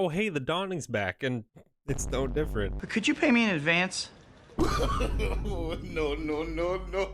oh hey, the dawning's back, and it's no different. But could you pay me in advance? No, no, no, no.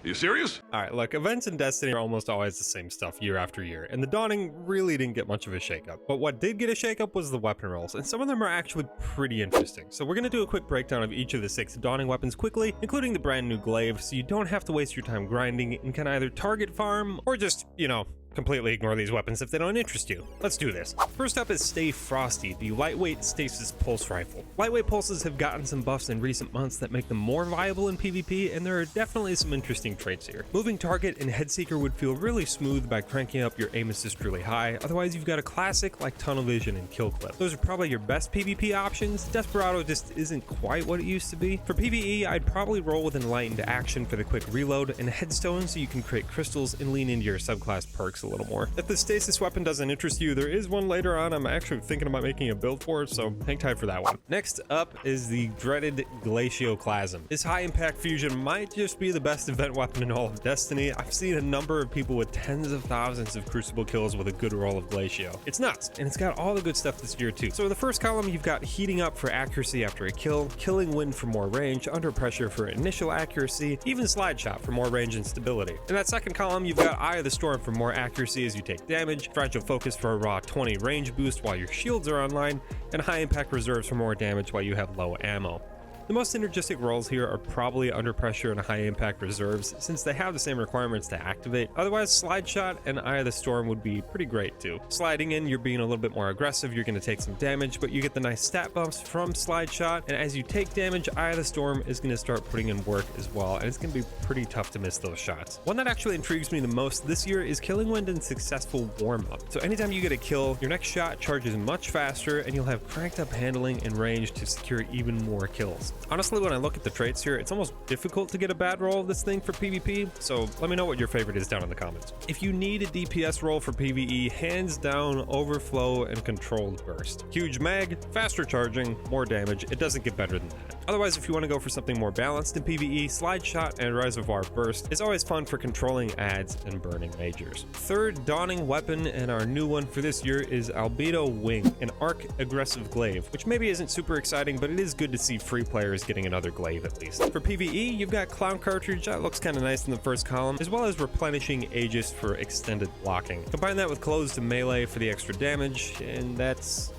You serious? Alright, look, events in Destiny are almost always the same stuff year after year, and the Dawning really didn't get much of a shakeup. But what did get a shakeup was the weapon rolls, and some of them are actually pretty interesting. So we're going to do a quick breakdown of each of the 6 Dawning weapons quickly, including the brand new Glaive, so you don't have to waste your time grinding and can either target farm or just, you know, completely ignore these weapons if they don't interest you. Let's do this. First up is Stay Frosty, the lightweight Stasis pulse rifle. Lightweight pulses have gotten some buffs in recent months that make them more viable in PvP, and there are definitely some interesting traits here. Moving target and headseeker would feel really smooth by cranking up your aim assist really high, otherwise you've got a classic like tunnel vision and kill clip. Those are probably your best PvP options. Desperado just isn't quite what it used to be. For PvE, I'd probably roll with Enlightened Action for the quick reload, and Headstone so you can create crystals and lean into your subclass perks a little more. If the Stasis weapon doesn't interest you, there is one later on I'm actually thinking about making a build for, so hang tight for that one. Next up is the dreaded Glacioclasm. This high impact fusion might just be the best event weapon in all of Destiny. I've seen a number of people with tens of thousands of Crucible kills with a good roll of Glacio. It's nuts, and it's got all the good stuff this year too. So in the first column, you've got heating up for accuracy after a kill, killing wind for more range, under pressure for initial accuracy, even slide shot for more range and stability. In that second column, you've got Eye of the Storm for more accuracy as you take damage, fragile focus for a raw 20 range boost while your shields are online, and high impact reserves for more damage while you have low ammo. The most synergistic rolls here are probably under pressure and high impact reserves, since they have the same requirements to activate. Otherwise, slide shot and Eye of the Storm would be pretty great too. Sliding in, you're being a little bit more aggressive, you're going to take some damage, but you get the nice stat bumps from slide shot, and as you take damage, Eye of the Storm is going to start putting in work as well, and it's going to be pretty tough to miss those shots. One that actually intrigues me the most this year is Killing Wind and Successful Warm Up. So anytime you get a kill, your next shot charges much faster, and you'll have cranked up handling and range to secure even more kills. Honestly, when I look at the traits here, it's almost difficult to get a bad roll of this thing for PvP, so let me know what your favorite is down in the comments. If you need a DPS roll for PvE, hands down Overflow and Controlled Burst. Huge mag, faster charging, more damage, it doesn't get better than that. Otherwise, if you want to go for something more balanced in PvE, Slide Shot and Reservoir Burst is always fun for controlling adds and burning majors. Third Dawning weapon, and our new one for this year, is Albedo Wing, an arc aggressive glaive, which maybe isn't super exciting, but it is good to see free players getting another glaive at least. For PvE, you've got Clown Cartridge, that looks kind of nice in the first column, as well as replenishing Aegis for extended blocking. Combine that with Closed to Melee for the extra damage, and that's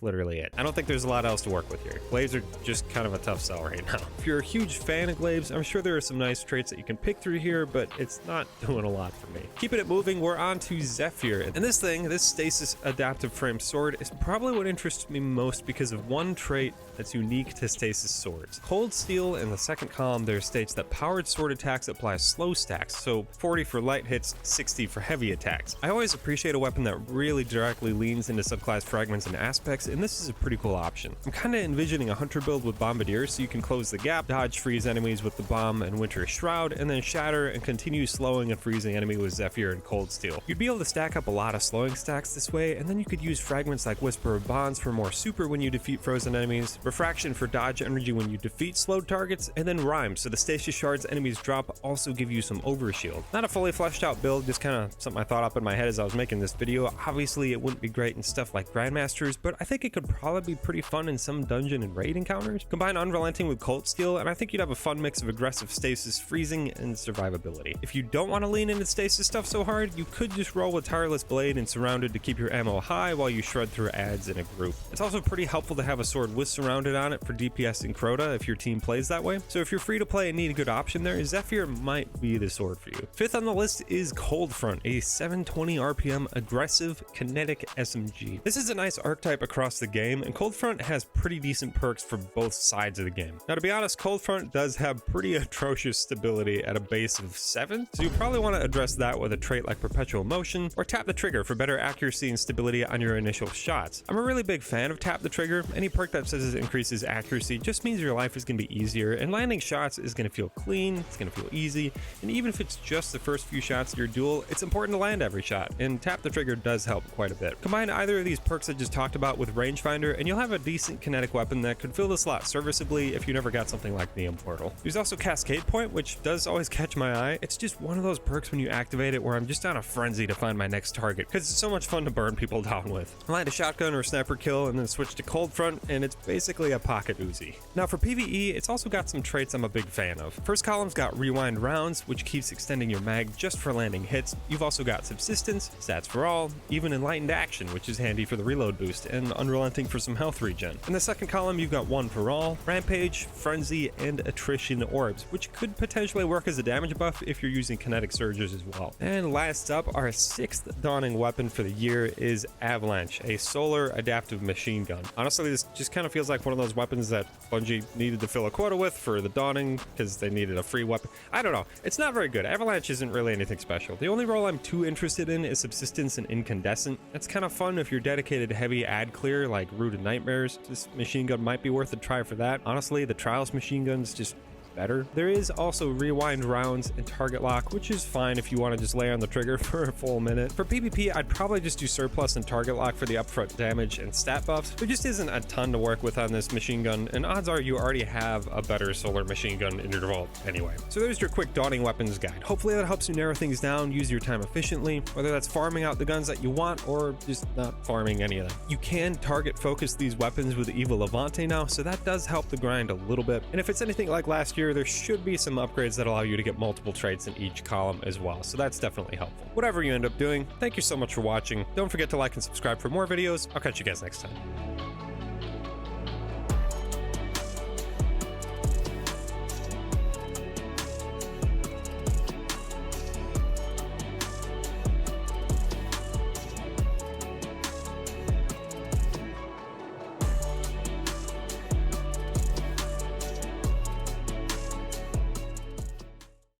literally it. I don't think there's a lot else to work with here. Glaives are just kind of a tough sell right now. If you're a huge fan of Glaives, I'm sure there are some nice traits that you can pick through here, but it's not doing a lot for me. Keeping it moving, we're on to Zephyr. And this thing, this Stasis adaptive frame sword, is probably what interests me most because of one trait that's unique to Stasis swords. Cold Steel in the second column there states that powered sword attacks apply slow stacks, so 40 for light hits, 60 for heavy attacks. I always appreciate a weapon that really directly leans into subclass fragments and aspects, and this is a pretty cool option. I'm kind of envisioning a hunter build with Bombardier, so you can close the gap, dodge freeze enemies with the bomb and Winter Shroud, and then shatter and continue slowing and freezing enemy with Zephyr and Cold Steel. You'd be able to stack up a lot of slowing stacks this way, and then you could use fragments like Whisper of Bonds for more super when you defeat frozen enemies, Refraction for dodge energy when you defeat slowed targets, and then Rhyme, so the Stasis shards enemies drop also give you some overshield. Not a fully fleshed out build, just kind of something I thought up in my head as I was making this video. Obviously it wouldn't be great in stuff like Grandmasters, but I think it could probably be pretty fun in some dungeon and raid encounters. Combine Unrelenting with Cold Steel, and I think you'd have a fun mix of aggressive stasis, freezing, and survivability. If you don't want to lean into stasis stuff so hard, you could just roll with Tireless Blade and Surrounded to keep your ammo high while you shred through adds in a group. It's also pretty helpful to have a sword with Surrounded on it for DPS and Crota if your team plays that way. So if you're free to play and need a good option there, Zephyr might be the sword for you. Fifth on the list is Cold Front, a 720 RPM aggressive kinetic SMG. This is a nice archetype across the game, and Cold Front has pretty decent perks for both sides of the game. Now to be honest, Cold Front does have pretty atrocious stability at a base of 7, so you probably want to address that with a trait like Perpetual Motion, or tap the trigger for better accuracy and stability on your initial shots. I'm a really big fan of tap the trigger. Any perk that says it increases accuracy just means your life is going to be easier, and landing shots is going to feel clean, it's going to feel easy, and even if it's just the first few shots of your duel, it's important to land every shot, and tap the trigger does help quite a bit. Combine either of these perks I just talked about out with rangefinder, and you'll have a decent kinetic weapon that could fill the slot serviceably if you never got something like the Immortal. There's also Cascade Point, which does always catch my eye. It's just one of those perks when you activate it where I'm just on a frenzy to find my next target, because it's so much fun to burn people down with. I land a shotgun or a sniper kill and then switch to Cold Front, and it's basically a pocket Uzi. Now for PvE, it's also got some traits I'm a big fan of. First column's got Rewind Rounds, which keeps extending your mag just for landing hits. You've also got Subsistence, Stats for All, even Enlightened Action, which is handy for the reload boost, and Unrelenting for some health regen. In the second column, you've got One for All, Rampage, Frenzy, and Attrition Orbs, which could potentially work as a damage buff if you're using Kinetic Surges as well. And last up, our 6th Dawning weapon for the year is Avalanche, a solar adaptive machine gun. Honestly, this just kind of feels like one of those weapons that Bungie needed to fill a quota with for the Dawning because they needed a free weapon. I don't know. It's not very good. Avalanche isn't really anything special. The only role I'm too interested in is Subsistence and Incandescent. That's kind of fun if you're dedicated to heavy ad clear like Rooted Nightmares. This machine gun might be worth a try for that. Honestly, the Trials machine gun's just better. There is also Rewind Rounds and Target Lock, which is fine if you want to just lay on the trigger for a full minute. For PvP, I'd probably just do Surplus and Target Lock for the upfront damage and stat buffs. There just isn't a ton to work with on this machine gun, and odds are you already have a better solar machine gun in your vault anyway. So there's your quick Dawning weapons guide. Hopefully that helps you narrow things down, use your time efficiently, whether that's farming out the guns that you want or just not farming any of them. You can target focus these weapons with Evil Levante now, so that does help the grind a little bit. And if it's anything like last year, there should be some upgrades that allow you to get multiple traits in each column as well, so that's definitely helpful. Whatever you end up doing, thank you so much for watching. Don't forget to like and subscribe for more videos. I'll catch you guys next time.